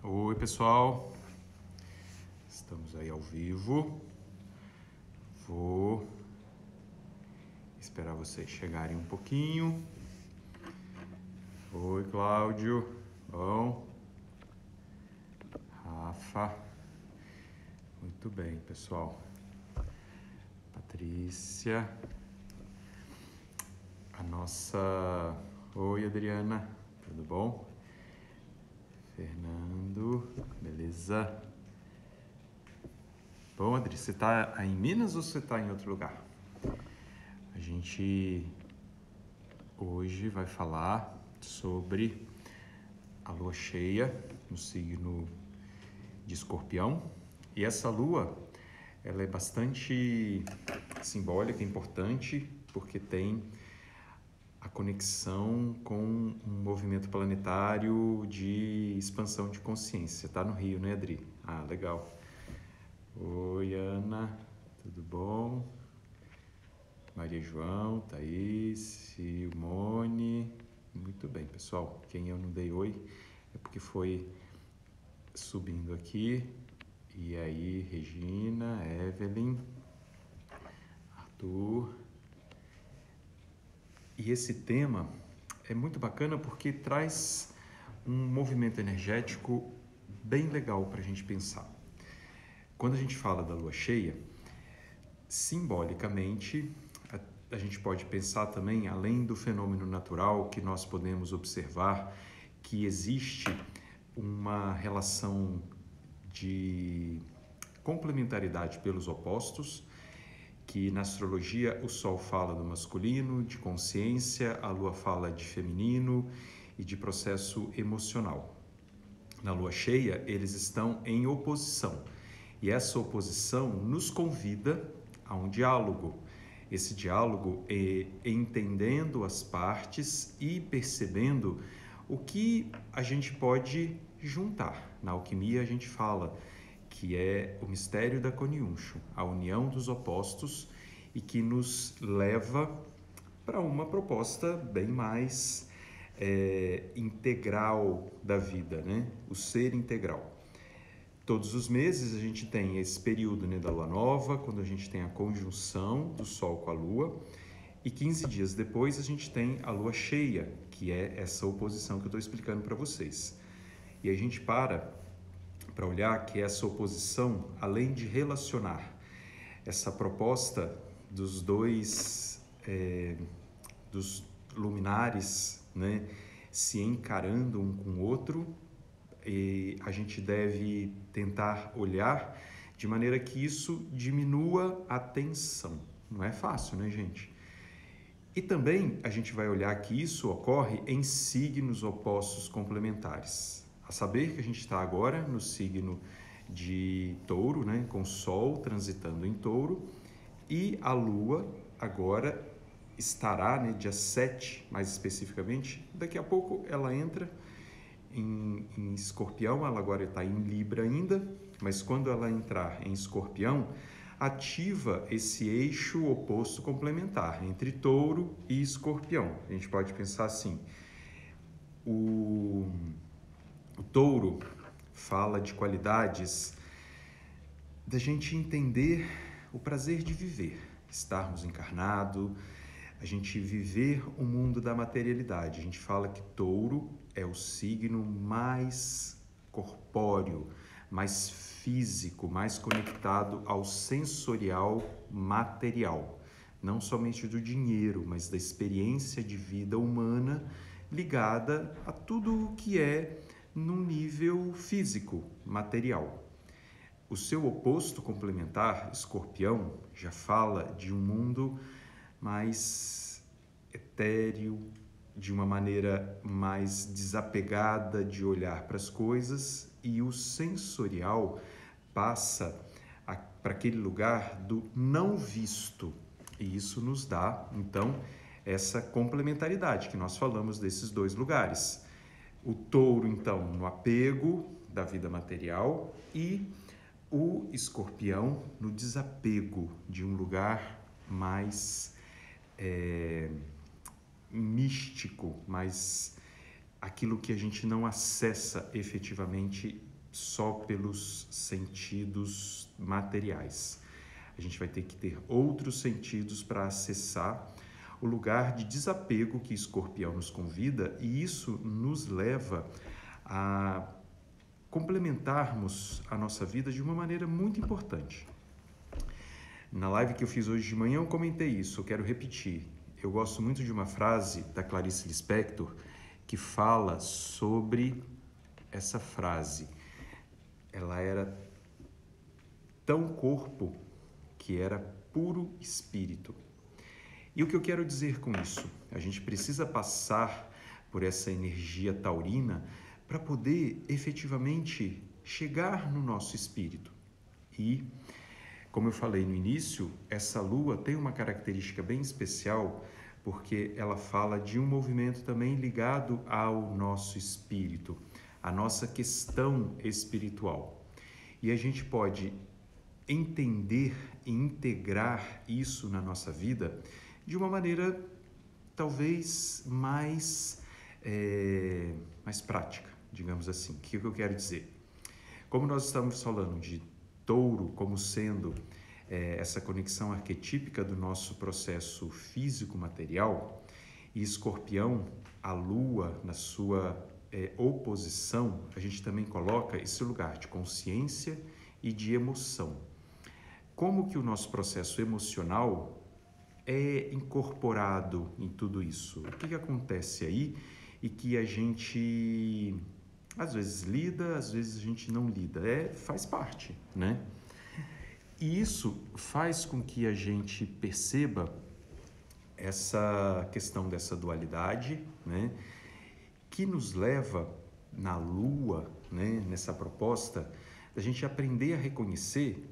Oi, pessoal, estamos aí ao vivo. Vou esperar vocês chegarem um pouquinho. Oi, Cláudio. Bom? Rafa. Muito bem, pessoal. Patrícia. A nossa... Oi, Adriana. Tudo bom? Fernando. Beleza? Bom, Adri, você tá aí em Minas ou você tá em outro lugar? A gente hoje vai falar sobre a lua cheia no signo de Escorpião. E essa lua, ela é bastante simbólica, importante, porque tem a conexão com um movimento planetário de expansão de consciência. Tá no Rio, né, Adri? Ah, legal. Oi, Ana, tudo bom? Maria João, Thaís, Simone. Muito bem, pessoal. Quem eu não dei oi é porque foi subindo aqui. E aí, Regina, Evelyn, Arthur. E esse tema é muito bacana porque traz um movimento energético bem legal para a gente pensar. Quando a gente fala da lua cheia, simbolicamente, a gente pode pensar também, além do fenômeno natural que nós podemos observar, que existe uma relação de complementaridade pelos opostos, que na astrologia o Sol fala do masculino, de consciência, a Lua fala de feminino e de processo emocional. Na Lua cheia, eles estão em oposição, e essa oposição nos convida a um diálogo. Esse diálogo é entendendo as partes e percebendo o que a gente pode juntar. Na alquimia a gente fala que é o mistério da Coniunctio, a união dos opostos, e que nos leva para uma proposta bem mais integral da vida, né? O ser integral. Todos os meses a gente tem esse período, né, da lua nova, quando a gente tem a conjunção do Sol com a Lua, e 15 dias depois a gente tem a lua cheia, que é essa oposição que eu estou explicando para vocês. E a gente para olhar que essa oposição, além de relacionar essa proposta dos dos luminares, né, se encarando um com o outro, e a gente deve tentar olhar de maneira que isso diminua a tensão. Não é fácil, né, gente? E também a gente vai olhar que isso ocorre em signos opostos complementares. A saber que a gente está agora no signo de Touro, né, com o Sol transitando em Touro, e a Lua agora estará, né, dia 7, mais especificamente, daqui a pouco ela entra em Escorpião, ela agora está em Libra ainda, mas quando ela entrar em Escorpião, ativa esse eixo oposto complementar entre Touro e Escorpião. A gente pode pensar assim, o Touro fala de qualidades da gente entender o prazer de viver, estarmos encarnados, a gente viver o mundo da materialidade. A gente fala que Touro é o signo mais corpóreo, mais físico, mais conectado ao sensorial material. Não somente do dinheiro, mas da experiência de vida humana ligada a tudo o que é no nível físico, material. O seu oposto complementar, Escorpião, já fala de um mundo mais etéreo, de uma maneira mais desapegada de olhar para as coisas, e o sensorial passa para aquele lugar do não visto, e isso nos dá, então, essa complementaridade que nós falamos desses dois lugares. O Touro, então, no apego da vida material, e o Escorpião no desapego de um lugar mais místico, mas aquilo que a gente não acessa efetivamente só pelos sentidos materiais. A gente vai ter que ter outros sentidos para acessar o lugar de desapego que Escorpião nos convida, e isso nos leva a complementarmos a nossa vida de uma maneira muito importante. Na live que eu fiz hoje de manhã eu comentei isso, eu quero repetir. Eu gosto muito de uma frase da Clarice Lispector que fala sobre essa frase. Ela era tão corpo que era puro espírito. E o que eu quero dizer com isso? A gente precisa passar por essa energia taurina para poder efetivamente chegar no nosso espírito. E, como eu falei no início, essa lua tem uma característica bem especial, porque ela fala de um movimento também ligado ao nosso espírito, à nossa questão espiritual. E a gente pode entender e integrar isso na nossa vida de uma maneira talvez mais prática, digamos assim. O que eu quero dizer? Como nós estamos falando de touro como sendo essa conexão arquetípica do nosso processo físico-material, e escorpião, a lua na sua oposição, a gente também coloca esse lugar de consciência e de emoção. Como que o nosso processo emocional é incorporado em tudo isso? O que acontece aí e que a gente às vezes lida, às vezes a gente não lida? Faz parte, né? E isso faz com que a gente perceba essa questão dessa dualidade, né? Que nos leva na Lua, né? Nessa proposta, da gente aprender a reconhecer.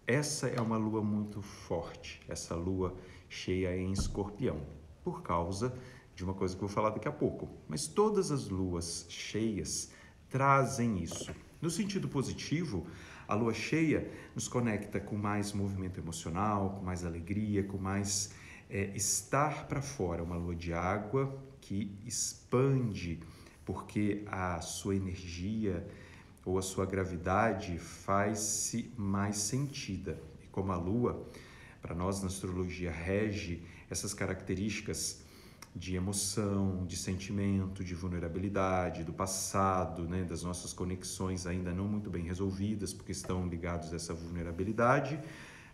Essa é uma lua muito forte, essa lua cheia em Escorpião, por causa de uma coisa que eu vou falar daqui a pouco. Mas todas as luas cheias trazem isso. No sentido positivo, a lua cheia nos conecta com mais movimento emocional, com mais alegria, com mais estar para fora. Uma lua de água que expande, porque a sua energia ou a sua gravidade faz-se mais sentida. E como a lua, para nós na astrologia, rege essas características de emoção, de sentimento, de vulnerabilidade, do passado, né, das nossas conexões ainda não muito bem resolvidas, porque estão ligados a essa vulnerabilidade,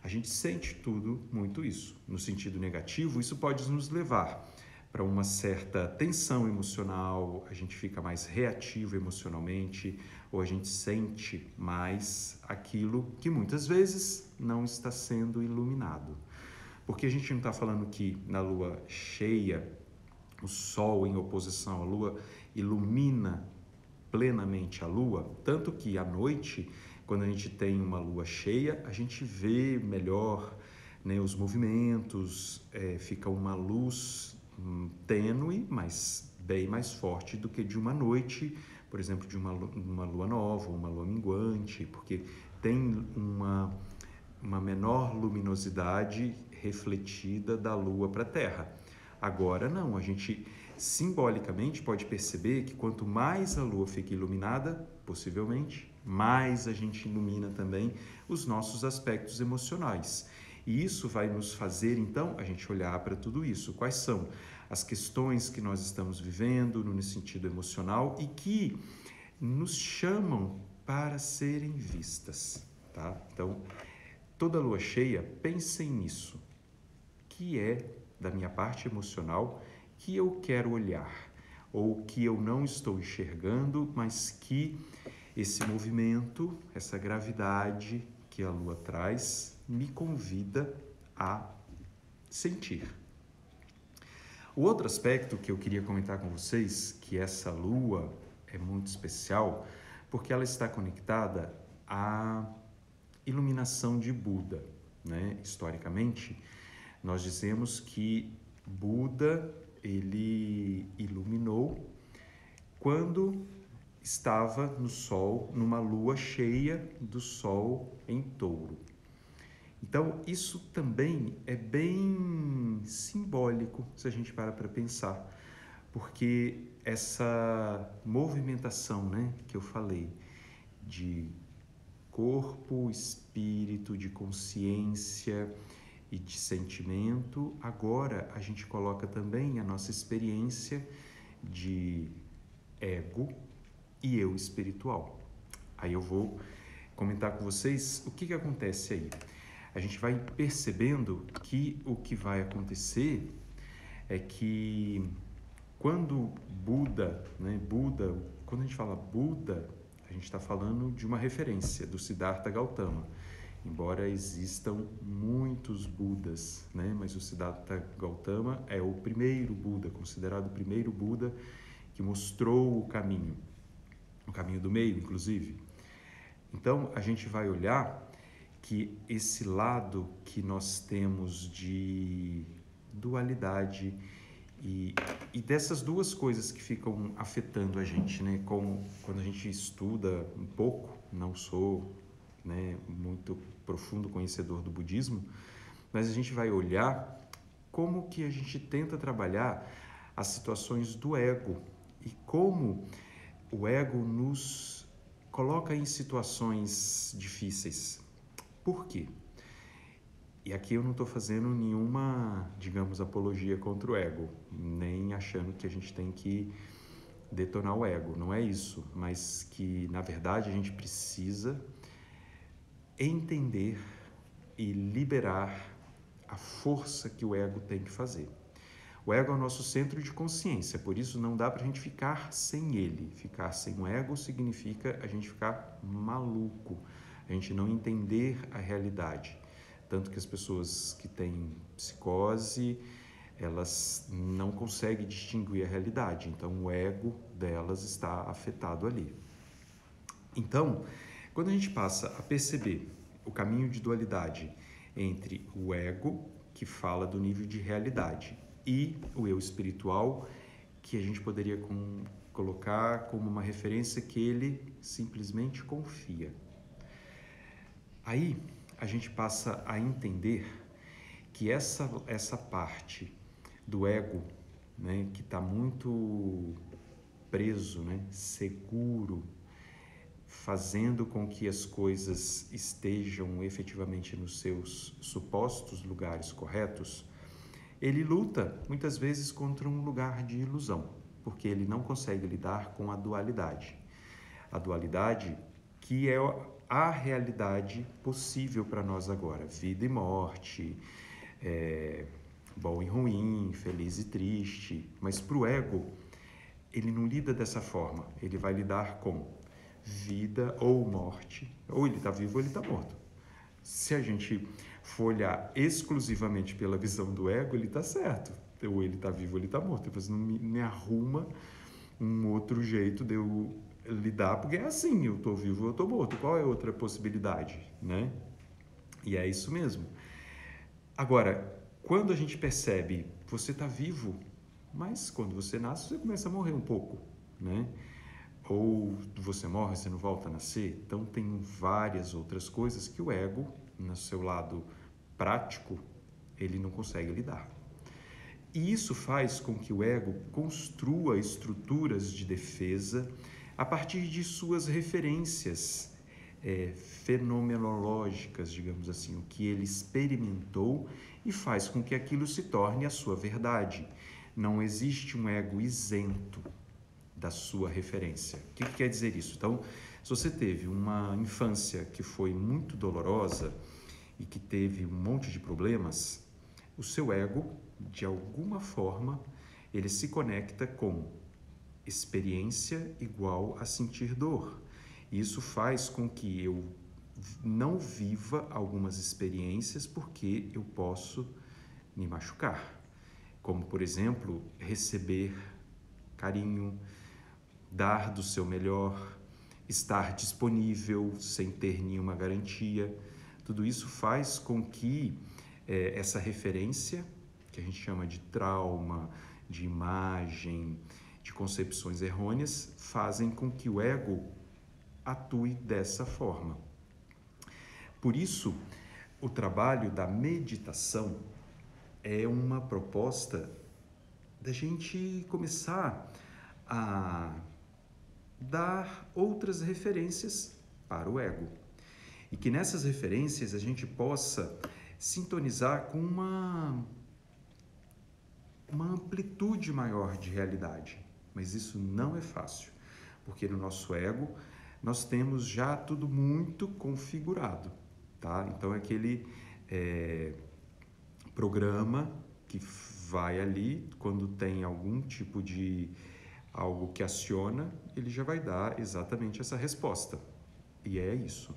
a gente sente tudo muito isso. No sentido negativo, isso pode nos levar para uma certa tensão emocional, a gente fica mais reativo emocionalmente, ou a gente sente mais aquilo que muitas vezes não está sendo iluminado. Porque a gente não está falando que na lua cheia, o sol em oposição à lua ilumina plenamente a lua, tanto que à noite, quando a gente tem uma lua cheia, a gente vê melhor, né, os movimentos, fica uma luz tênue, mas bem mais forte do que de uma noite, por exemplo, de uma lua nova, uma lua minguante, porque tem uma menor luminosidade refletida da lua para a Terra. Agora não, a gente simbolicamente pode perceber que quanto mais a lua fica iluminada, possivelmente, mais a gente ilumina também os nossos aspectos emocionais. E isso vai nos fazer, então, a gente olhar para tudo isso. Quais são as questões que nós estamos vivendo no sentido emocional e que nos chamam para serem vistas, tá? Então, toda lua cheia, pensem nisso, que é da minha parte emocional que eu quero olhar, ou que eu não estou enxergando, mas que esse movimento, essa gravidade que a lua traz, me convida a sentir. O outro aspecto que eu queria comentar com vocês, que essa lua é muito especial, porque ela está conectada à iluminação de Buda, né? Historicamente, nós dizemos que Buda, ele iluminou quando estava no Sol, numa lua cheia do Sol em Touro. Então, isso também é bem simbólico, se a gente para pensar, porque essa movimentação, né, que eu falei, de corpo, espírito, de consciência e de sentimento. Agora a gente coloca também a nossa experiência de ego e eu espiritual. Aí eu vou comentar com vocês o que acontece aí. A gente vai percebendo que o que vai acontecer é que quando Buda, quando a gente fala Buda, a gente está falando de uma referência do Siddhartha Gautama. Embora existam muitos Budas, mas o Siddhartha Gautama é o primeiro Buda, considerado o primeiro Buda que mostrou o caminho do meio, inclusive. Então, a gente vai olhar que esse lado que nós temos de dualidade e dessas duas coisas que ficam afetando a gente, como quando a gente estuda um pouco, não sou muito profundo conhecedor do budismo, mas a gente vai olhar como que a gente tenta trabalhar as situações do ego e como o ego nos coloca em situações difíceis. Por quê? E aqui eu não estou fazendo nenhuma, digamos, apologia contra o ego, nem achando que a gente tem que detonar o ego, não é isso, mas que, na verdade, a gente precisa entender e liberar a força que o ego tem que fazer. O ego é o nosso centro de consciência, por isso não dá para a gente ficar sem ele. Ficar sem o ego significa a gente ficar maluco, a gente não entender a realidade. Tanto que as pessoas que têm psicose, elas não conseguem distinguir a realidade, então o ego delas está afetado ali. Então, quando a gente passa a perceber o caminho de dualidade entre o ego, que fala do nível de realidade, e o eu espiritual, que a gente poderia colocar como uma referência que ele simplesmente confia. Aí a gente passa a entender que essa parte do ego, que está muito preso, seguro, fazendo com que as coisas estejam efetivamente nos seus supostos lugares corretos, ele luta muitas vezes contra um lugar de ilusão, porque ele não consegue lidar com a dualidade. A dualidade que é a realidade possível para nós agora, vida e morte, bom e ruim, feliz e triste, mas para o ego, ele não lida dessa forma, ele vai lidar com vida ou morte, ou ele está vivo ou ele está morto. Se a gente for olhar exclusivamente pela visão do ego, ele está certo, ou ele está vivo ou ele está morto, depois não me arruma um outro jeito de eu lidar, porque é assim, eu estou vivo ou eu estou morto, qual é a outra possibilidade, E é isso mesmo. Agora, quando a gente percebe, você está vivo, mas quando você nasce, você começa a morrer um pouco, Ou você morre, você não volta a nascer. Então, tem várias outras coisas que o ego, no seu lado prático, ele não consegue lidar. E isso faz com que o ego construa estruturas de defesa a partir de suas referências fenomenológicas, digamos assim, o que ele experimentou e faz com que aquilo se torne a sua verdade. Não existe um ego isento da sua referência. O que quer dizer isso? Então, se você teve uma infância que foi muito dolorosa e que teve um monte de problemas, o seu ego, de alguma forma, ele se conecta com experiência igual a sentir dor. Isso faz com que eu não viva algumas experiências porque eu posso me machucar. Como, por exemplo, receber carinho, dar do seu melhor, estar disponível sem ter nenhuma garantia. Tudo isso faz com que essa referência, que a gente chama de trauma, de imagem, de concepções errôneas, fazem com que o ego atue dessa forma. Por isso, o trabalho da meditação é uma proposta da gente começar a dar outras referências para o ego. E que nessas referências a gente possa sintonizar com uma amplitude maior de realidade. Mas isso não é fácil, porque no nosso ego nós temos já tudo muito configurado, tá? Então é aquele programa que vai ali, quando tem algum tipo de algo que aciona, ele já vai dar exatamente essa resposta. E é isso.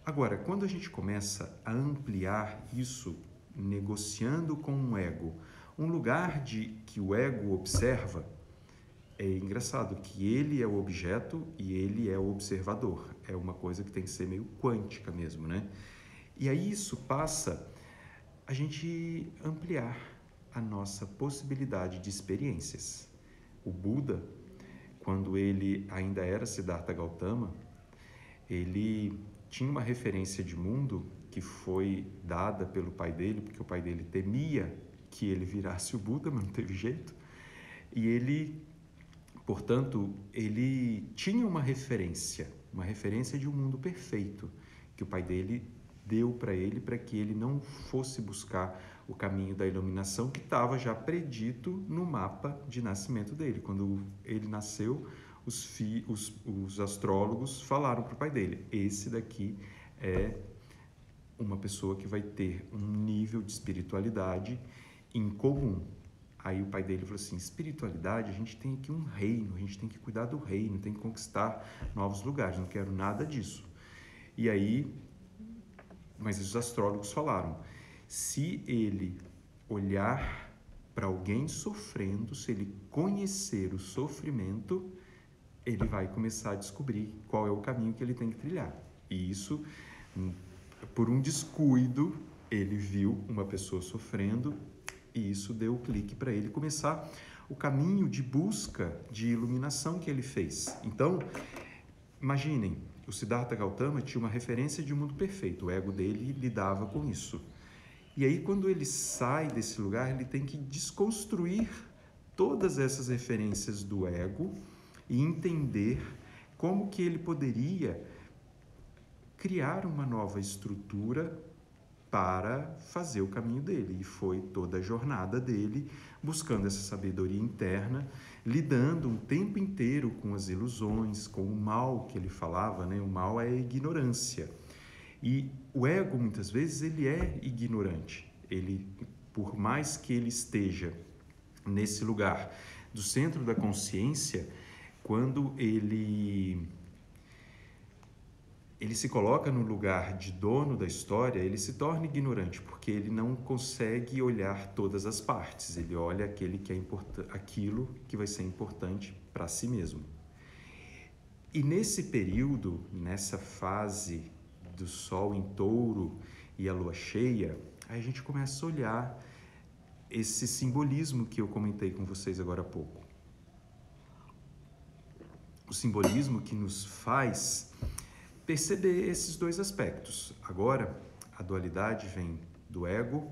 Agora, quando a gente começa a ampliar isso, negociando com o ego, um lugar que o ego observa, é engraçado que ele é o objeto e ele é o observador. É uma coisa que tem que ser meio quântica mesmo, né? E aí isso passa a gente ampliar a nossa possibilidade de experiências. O Buda, quando ele ainda era Siddhartha Gautama, ele tinha uma referência de mundo que foi dada pelo pai dele, porque o pai dele temia que ele virasse o Buda, mas não teve jeito. E ele, portanto, ele tinha uma referência de um mundo perfeito, que o pai dele deu para ele, para que ele não fosse buscar o caminho da iluminação que estava já predito no mapa de nascimento dele. Quando ele nasceu, os astrólogos falaram para o pai dele: esse daqui é uma pessoa que vai ter um nível de espiritualidade incomum. Aí o pai dele falou assim: espiritualidade, a gente tem aqui um reino, a gente tem que cuidar do reino, tem que conquistar novos lugares, não quero nada disso. E aí, mas os astrólogos falaram: se ele olhar para alguém sofrendo, se ele conhecer o sofrimento, ele vai começar a descobrir qual é o caminho que ele tem que trilhar. E isso, por um descuido, ele viu uma pessoa sofrendo e isso deu o clique para ele começar o caminho de busca de iluminação que ele fez. Então, imaginem, o Siddhartha Gautama tinha uma referência de um mundo perfeito, o ego dele lidava com isso. E aí, quando ele sai desse lugar, ele tem que desconstruir todas essas referências do ego e entender como que ele poderia criar uma nova estrutura para fazer o caminho dele. E foi toda a jornada dele buscando essa sabedoria interna, lidando um tempo inteiro com as ilusões, com o mal que ele falava, né? O mal é a ignorância. E o ego, muitas vezes, ele é ignorante. Ele, por mais que ele esteja nesse lugar do centro da consciência, quando ele se coloca no lugar de dono da história, ele se torna ignorante, porque ele não consegue olhar todas as partes. Ele olha aquilo que vai ser importante para si mesmo. E nesse período, nessa fase do Sol em Touro e a Lua cheia, aí a gente começa a olhar esse simbolismo que eu comentei com vocês agora há pouco. O simbolismo que nos faz perceber esses dois aspectos. Agora, a dualidade vem do ego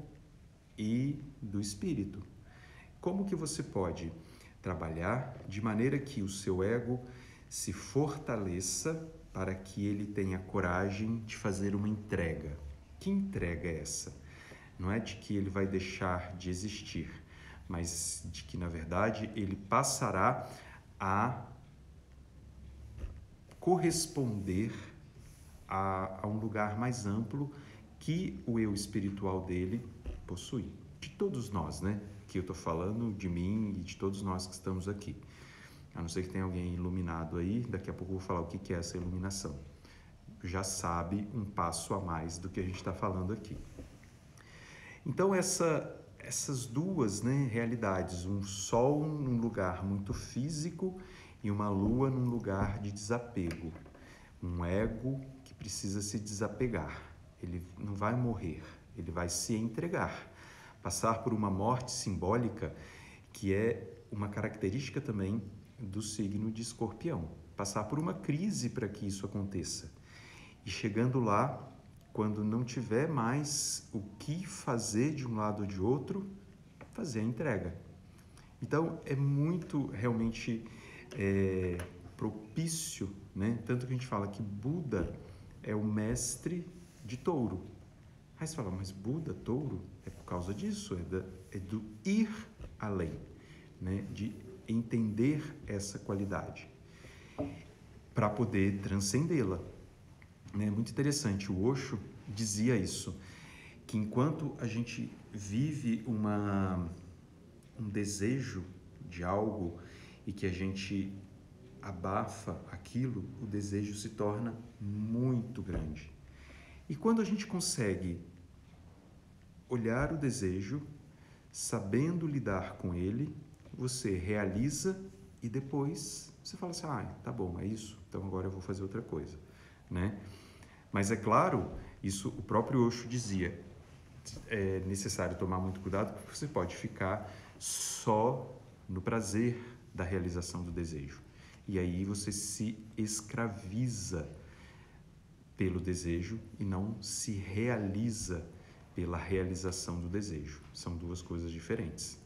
e do espírito. Como que você pode trabalhar de maneira que o seu ego se fortaleça para que ele tenha coragem de fazer uma entrega? Que entrega é essa? Não é de que ele vai deixar de existir, mas de que, na verdade, ele passará a corresponder a um lugar mais amplo que o eu espiritual dele possui. De todos nós, né? Que eu estou falando de mim e de todos nós que estamos aqui. A não ser que tenha alguém iluminado aí, daqui a pouco eu vou falar o que é essa iluminação. Já sabe um passo a mais do que a gente está falando aqui. Então, essas duas, né, realidades, um sol num lugar muito físico e uma lua num lugar de desapego. Um ego que precisa se desapegar. Ele não vai morrer, ele vai se entregar. Passar por uma morte simbólica, que é uma característica também do signo de Escorpião. Passar por uma crise para que isso aconteça. E chegando lá, quando não tiver mais o que fazer de um lado ou de outro, fazer a entrega. Então, é muito realmente propício, né? Tanto que a gente fala que Buda é o mestre de touro. Aí você fala, mas Buda, touro, é por causa disso, é do ir além, né? De entender essa qualidade para poder transcendê-la. É muito interessante, o Osho dizia isso, que enquanto a gente vive um desejo de algo e que a gente abafa aquilo, o desejo se torna muito grande. E quando a gente consegue olhar o desejo, sabendo lidar com ele, você realiza e depois você fala assim, tá bom, é isso, então agora eu vou fazer outra coisa, né? Mas é claro, isso o próprio Osho dizia, é necessário tomar muito cuidado porque você pode ficar só no prazer da realização do desejo. E aí você se escraviza pelo desejo e não se realiza pela realização do desejo. São duas coisas diferentes.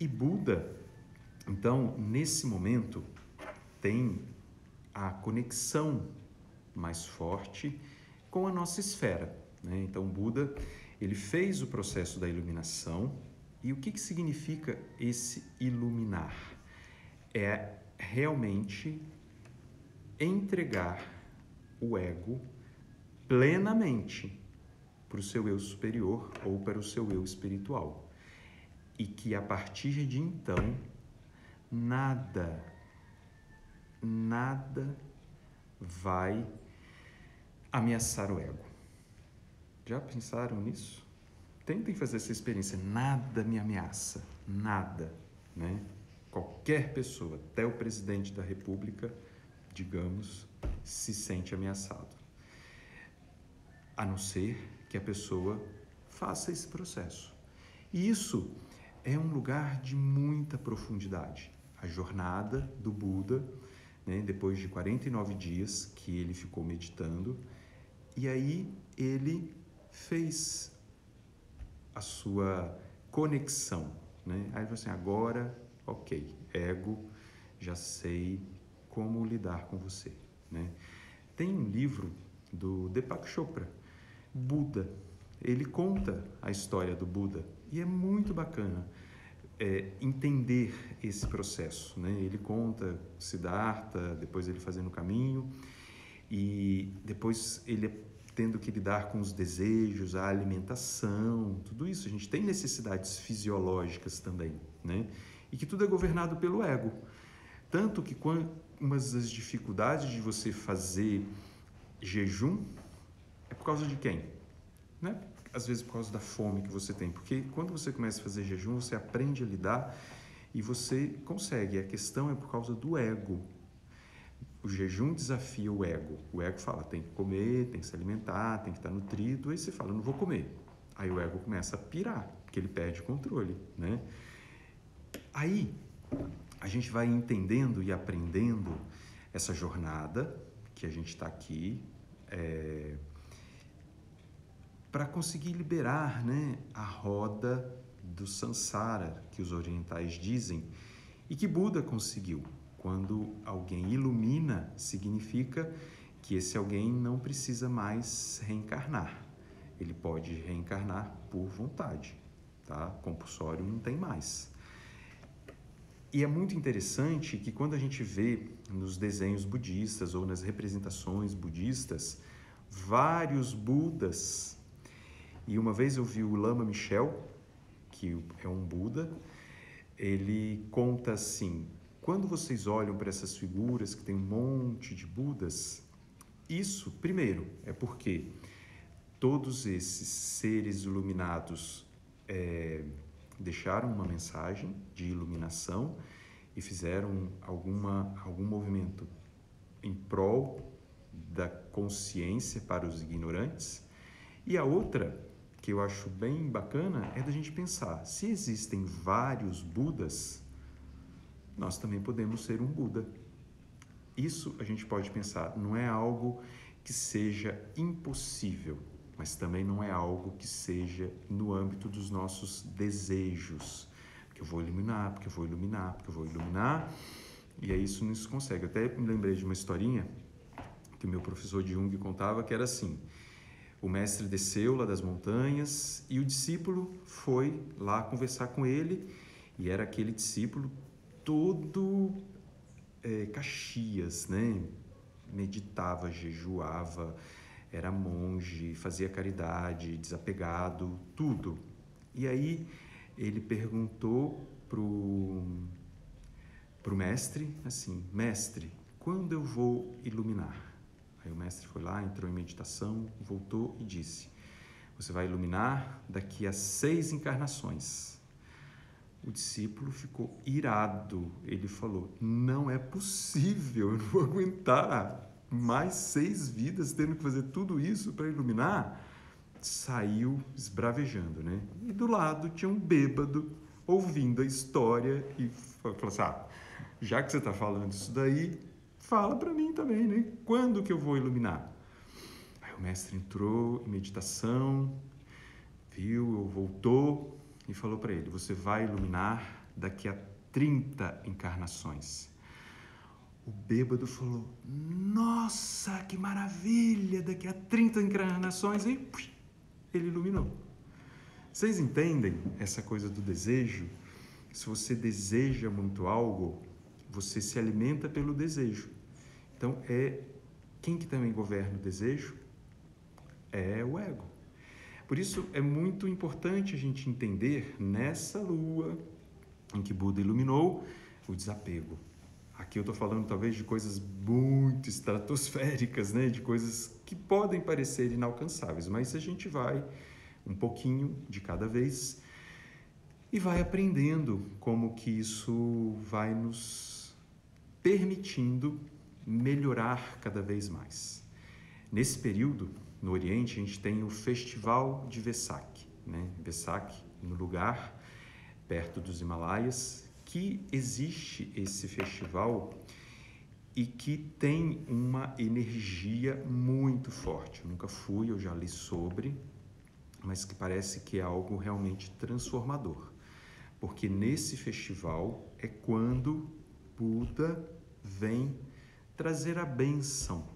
E Buda, então, nesse momento, tem a conexão mais forte com a nossa esfera, né? Então, Buda, ele fez o processo da iluminação. E o que significa esse iluminar? É realmente entregar o ego plenamente para o seu eu superior ou para o seu eu espiritual. E que a partir de então, nada vai ameaçar o ego. Já pensaram nisso? Tentem fazer essa experiência. Nada me ameaça. Nada, né? Qualquer pessoa, até o presidente da República, digamos, se sente ameaçado. A não ser que a pessoa faça esse processo. E isso é um lugar de muita profundidade. A jornada do Buda, né, depois de 49 dias que ele ficou meditando, e aí ele fez a sua conexão, né? Aí ele falou assim, agora, ok, ego, já sei como lidar com você, né? Tem um livro do Deepak Chopra, Buda. Ele conta a história do Buda e é muito bacana entender esse processo, né? Ele conta Siddhartha, depois ele fazendo o caminho e depois ele tendo que lidar com os desejos, a alimentação, tudo isso. A gente tem necessidades fisiológicas também, né? E que tudo é governado pelo ego. Tanto que uma das dificuldades de você fazer jejum é por causa de quem? Né? Às vezes por causa da fome que você tem. Porque quando você começa a fazer jejum, você aprende a lidar e você consegue. A questão é por causa do ego. O jejum desafia o ego. O ego fala, tem que comer, tem que se alimentar, tem que estar nutrido. Aí você fala, não vou comer. Aí o ego começa a pirar, porque ele perde o controle, né? Aí a gente vai entendendo e aprendendo essa jornada que a gente está aqui para conseguir liberar, né, a roda do samsara, que os orientais dizem, e que Buda conseguiu. Quando alguém ilumina, significa que esse alguém não precisa mais reencarnar. Ele pode reencarnar por vontade, tá? Compulsório não tem mais. E é muito interessante que quando a gente vê nos desenhos budistas ou nas representações budistas, vários Budas. E uma vez eu vi o Lama Michel, que é um Buda, ele conta assim, quando vocês olham para essas figuras que tem um monte de Budas, isso, primeiro, é porque todos esses seres iluminados deixaram uma mensagem de iluminação e fizeram algum movimento em prol da consciência para os ignorantes. E a outra, que eu acho bem bacana, é da gente pensar, se existem vários Budas, nós também podemos ser um Buda. Isso a gente pode pensar, não é algo que seja impossível, mas também não é algo que seja no âmbito dos nossos desejos. Porque eu vou iluminar, porque eu vou iluminar, porque eu vou iluminar. E aí isso não se consegue. Eu até me lembrei de uma historinha que o meu professor de Jung contava, que era assim: o mestre desceu lá das montanhas e o discípulo foi lá conversar com ele, e era aquele discípulo todo Caxias, né? Meditava, jejuava, era monge, fazia caridade, desapegado, tudo. E aí ele perguntou pro mestre, assim: mestre, quando eu vou iluminar? Aí o mestre foi lá, entrou em meditação, voltou e disse: você vai iluminar daqui a 6 encarnações. O discípulo ficou irado. Ele falou: não é possível, eu não vou aguentar mais 6 vidas tendo que fazer tudo isso para iluminar. Saiu esbravejando, né? E do lado tinha um bêbado ouvindo a história e falou assim: já que você está falando isso daí, fala para mim também, né? Quando que eu vou iluminar? Aí o mestre entrou em meditação, viu, voltou e falou para ele: você vai iluminar daqui a 30 encarnações. O bêbado falou: nossa, que maravilha, daqui a 30 encarnações. E ele iluminou. Vocês entendem essa coisa do desejo? Se você deseja muito algo, você se alimenta pelo desejo. Então, quem que também governa o desejo? É o ego. Por isso, é muito importante a gente entender, nessa lua em que Buda iluminou, o desapego. Aqui eu estou falando talvez de coisas muito estratosféricas, né? De coisas que podem parecer inalcançáveis, mas a gente vai um pouquinho de cada vez e vai aprendendo como que isso vai nos permitindo melhorar cada vez mais. Nesse período, no Oriente, a gente tem o Festival de Vesak, né? Vesak, no lugar perto dos Himalaias, que existe esse festival e que tem uma energia muito forte. Eu nunca fui, eu já li sobre, mas que parece que é algo realmente transformador. Porque nesse festival é quando Buda vem trazer a bênção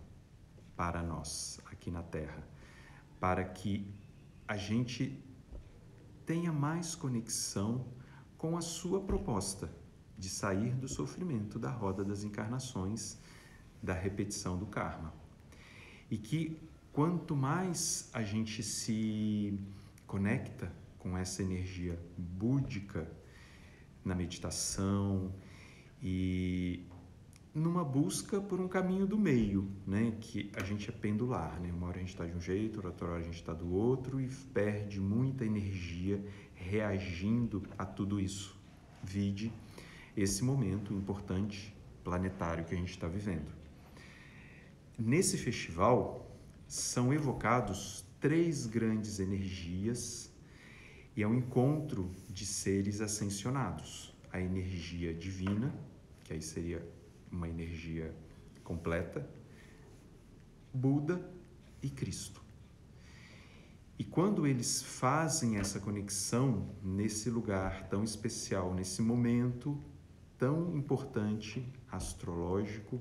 para nós aqui na Terra, para que a gente tenha mais conexão com a sua proposta de sair do sofrimento da roda das encarnações, da repetição do karma. E que quanto mais a gente se conecta com essa energia búdica na meditação e numa busca por um caminho do meio, né? Que a gente é pendular, né? Uma hora a gente está de um jeito, outra hora a gente está do outro e perde muita energia reagindo a tudo isso. Vide esse momento importante planetário que a gente está vivendo. Nesse festival são evocados 3 grandes energias e é um encontro de seres ascensionados. A energia divina, que aí seria uma energia completa, Buda e Cristo. E quando eles fazem essa conexão nesse lugar tão especial, nesse momento tão importante, astrológico,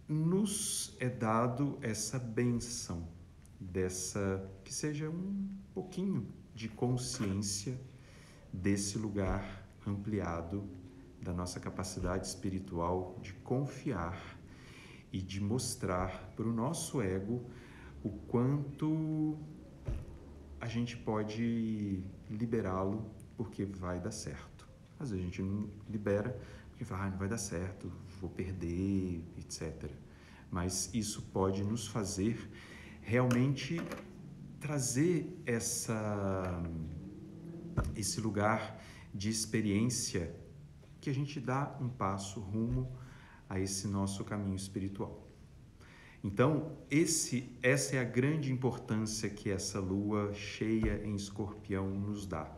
nos é dado essa bênção, que seja um pouquinho de consciência desse lugar ampliado da nossa capacidade espiritual de confiar e de mostrar para o nosso ego o quanto a gente pode liberá-lo porque vai dar certo. Às vezes a gente não libera porque não vai dar certo, vou perder, etc. Mas isso pode nos fazer realmente trazer esse lugar de experiência que a gente dá um passo rumo a esse nosso caminho espiritual. Então, essa é a grande importância que essa lua cheia em Escorpião nos dá.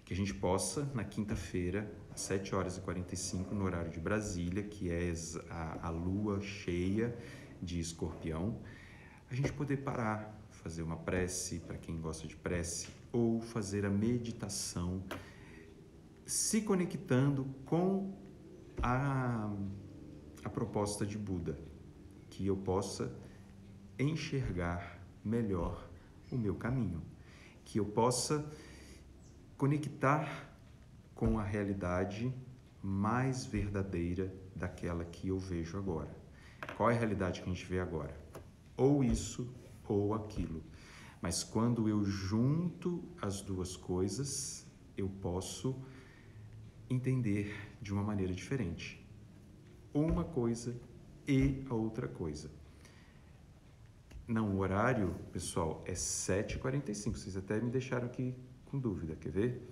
Que a gente possa, na quinta-feira, às 7h45, no horário de Brasília, que é a lua cheia de Escorpião, a gente poder parar, fazer uma prece, para quem gosta de prece, ou fazer a meditação, se conectando com a, a proposta de Buda, que eu possa enxergar melhor o meu caminho, que eu possa conectar com a realidade mais verdadeira daquela que eu vejo agora. Qual é a realidade que a gente vê agora? Ou isso ou aquilo. Mas quando eu junto as duas coisas, eu posso entender de uma maneira diferente uma coisa e a outra coisa. Não, o horário, pessoal, é 7h45. Vocês até me deixaram aqui com dúvida, quer ver?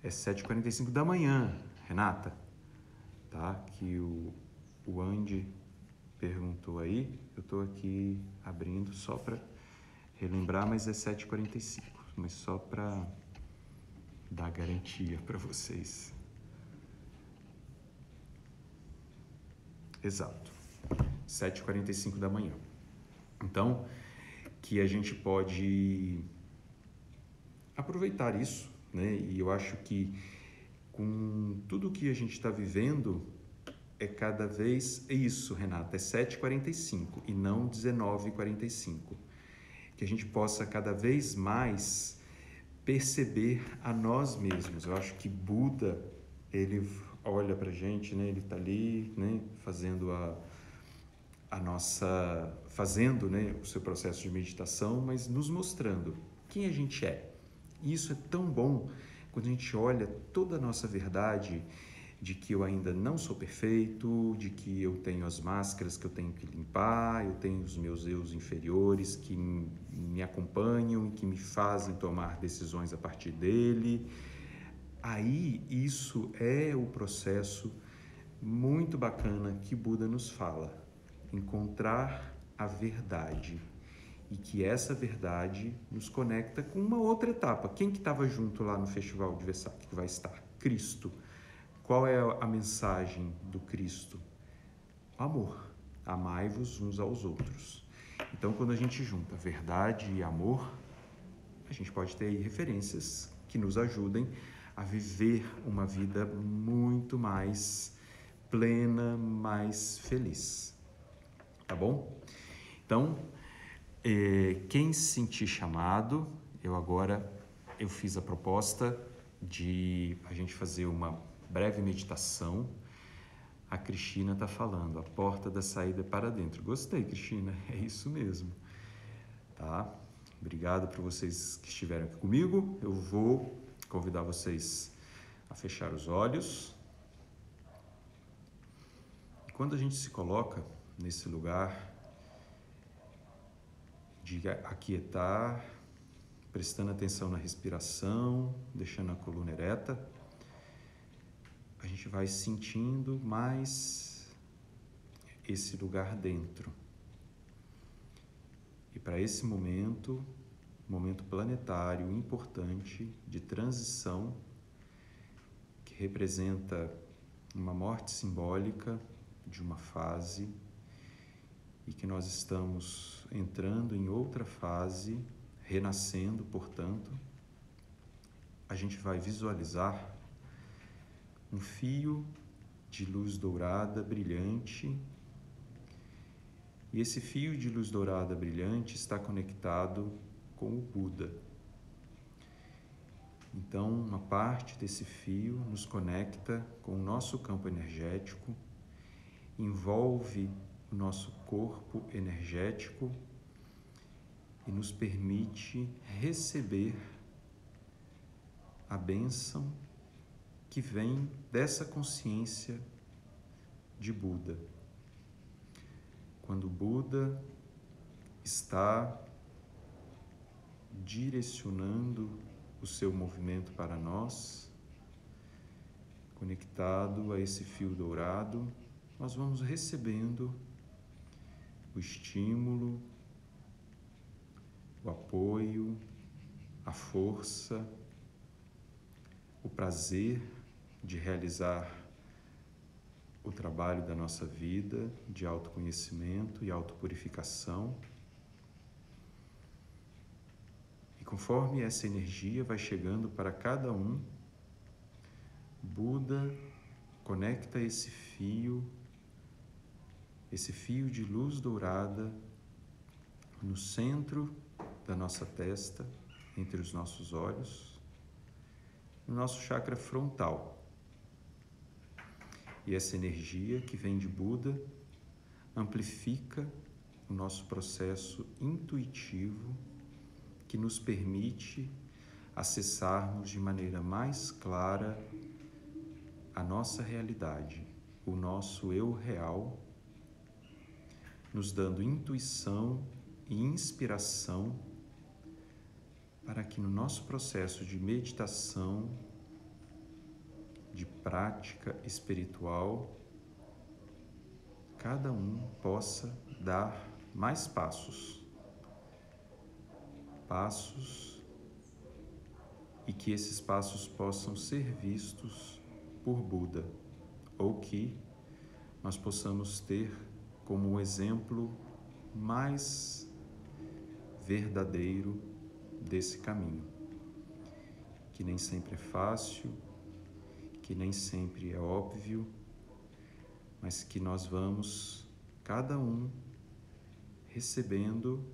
É 7h45 da manhã, Renata, tá? Que o Andy perguntou aí, eu tô aqui abrindo só para relembrar, mas é 7h45, mas só para dar garantia para vocês. Exato, 7h45 da manhã. Então, que a gente pode aproveitar isso, né? E eu acho que com tudo que a gente está vivendo, é cada vez... É isso, Renata, é 7h45 e não 19h45. Que a gente possa cada vez mais perceber a nós mesmos. Eu acho que Buda, ele olha pra gente, né? Ele tá ali, né? Fazendo fazendo, né? O seu processo de meditação, mas nos mostrando quem a gente é. E isso é tão bom quando a gente olha toda a nossa verdade, de que eu ainda não sou perfeito, de que eu tenho as máscaras que eu tenho que limpar, eu tenho os meus eus inferiores que me acompanham e que me fazem tomar decisões a partir dele. Aí isso é o processo muito bacana que Buda nos fala, encontrar a verdade, e que essa verdade nos conecta com uma outra etapa. Quem que estava junto lá no Festival de Vesak que vai estar? Cristo. Qual é a mensagem do Cristo? Amor. Amai-vos uns aos outros. Então, quando a gente junta verdade e amor, a gente pode ter aí referências que nos ajudem a viver uma vida muito mais plena, mais feliz. Tá bom? Então, quem se sentir chamado, eu fiz a proposta de a gente fazer uma breve meditação. A Cristina está falando, a porta da saída é para dentro. Gostei, Cristina, é isso mesmo. Tá? Obrigado por vocês que estiveram aqui comigo. Eu vou convidar vocês a fechar os olhos. E quando a gente se coloca nesse lugar de aquietar, prestando atenção na respiração, deixando a coluna ereta, a gente vai sentindo mais esse lugar dentro. E para esse momento planetário importante de transição, que representa uma morte simbólica de uma fase, e que nós estamos entrando em outra fase, renascendo, portanto, a gente vai visualizar um fio de luz dourada brilhante, e esse fio de luz dourada brilhante está conectado com o Buda. Então, uma parte desse fio nos conecta com o nosso campo energético, envolve o nosso corpo energético e nos permite receber a bênção que vem dessa consciência de Buda. Quando Buda está direcionando o seu movimento para nós, conectado a esse fio dourado, nós vamos recebendo o estímulo, o apoio, a força, o prazer de realizar o trabalho da nossa vida de autoconhecimento e autopurificação. E conforme essa energia vai chegando para cada um, Buda conecta esse fio de luz dourada no centro da nossa testa, entre os nossos olhos, no nosso chakra frontal. E essa energia que vem de Buda amplifica o nosso processo intuitivo que nos permite acessarmos de maneira mais clara a nossa realidade, o nosso eu real, nos dando intuição e inspiração para que no nosso processo de meditação, de prática espiritual, cada um possa dar mais passos e que esses passos possam ser vistos por Buda, ou que nós possamos ter como um exemplo mais verdadeiro desse caminho, que nem sempre é fácil, que nem sempre é óbvio, mas que nós vamos, cada um, recebendo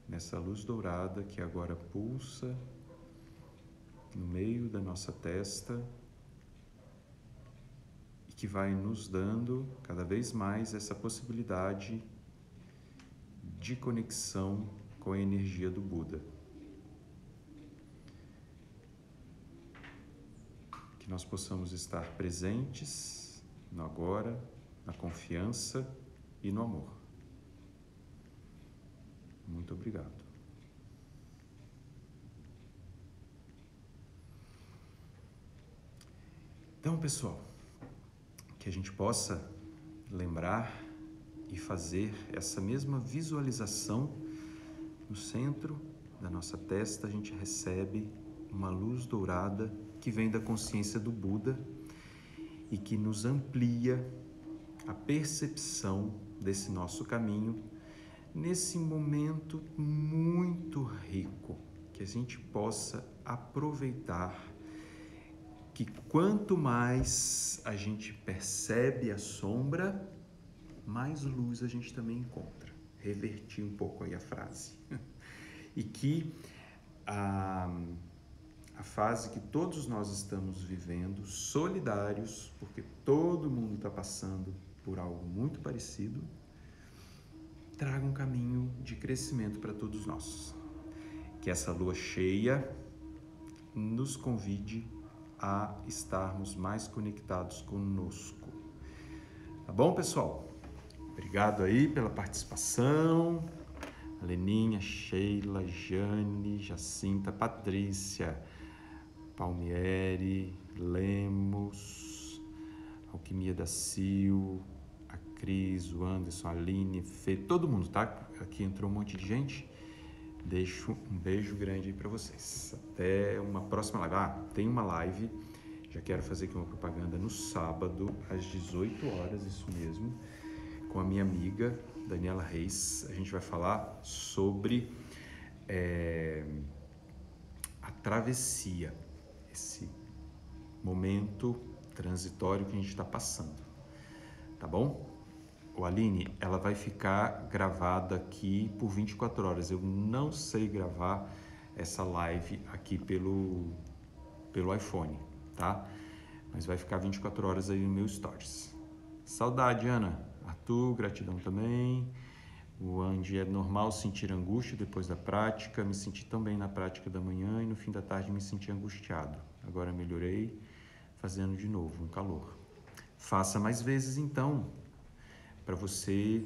nessa luz dourada que agora pulsa no meio da nossa testa e que vai nos dando cada vez mais essa possibilidade de conexão com a energia do Buda. Que nós possamos estar presentes no agora, na confiança e no amor. Muito obrigado. Então, pessoal, que a gente possa lembrar e fazer essa mesma visualização no centro da nossa testa. A gente recebe uma luz dourada que vem da consciência do Buda e que nos amplia a percepção desse nosso caminho nesse momento muito rico, que a gente possa aproveitar, que quanto mais a gente percebe a sombra, mais luz a gente também encontra. Reverti um pouco aí a frase. E que a fase que todos nós estamos vivendo, solidários, porque todo mundo está passando por algo muito parecido, traga um caminho de crescimento para todos nós. Que essa lua cheia nos convide a estarmos mais conectados conosco. Tá bom, pessoal? Obrigado aí pela participação. Leninha, Sheila, Jane, Jacinta, Patrícia, Palmieri, Lemos, Alquimia da Sil, a Cris, o Anderson, a Aline, Fê, todo mundo, tá? Aqui entrou um monte de gente. Deixo um beijo grande aí para vocês. Até uma próxima live. Tem uma live, já quero fazer aqui uma propaganda no sábado, às 18 horas, isso mesmo, com a minha amiga Daniela Reis. A gente vai falar sobre a travessia, esse momento transitório que a gente está passando, tá bom? O Aline, ela vai ficar gravada aqui por 24 horas. Eu não sei gravar essa live aqui pelo iPhone, tá? Mas vai ficar 24 horas aí no meu Stories. Saudade, Ana. Arthur, gratidão também. O Andy, é normal sentir angústia depois da prática. Me senti tão bem na prática da manhã e no fim da tarde me senti angustiado. Agora melhorei, fazendo de novo, um calor. Faça mais vezes então, para você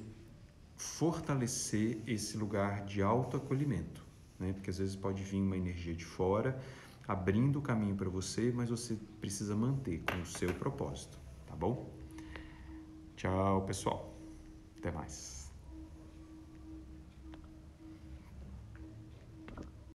fortalecer esse lugar de autoacolhimento, né? Porque às vezes pode vir uma energia de fora, abrindo o caminho para você, mas você precisa manter com o seu propósito, tá bom? Tchau, pessoal. Até mais.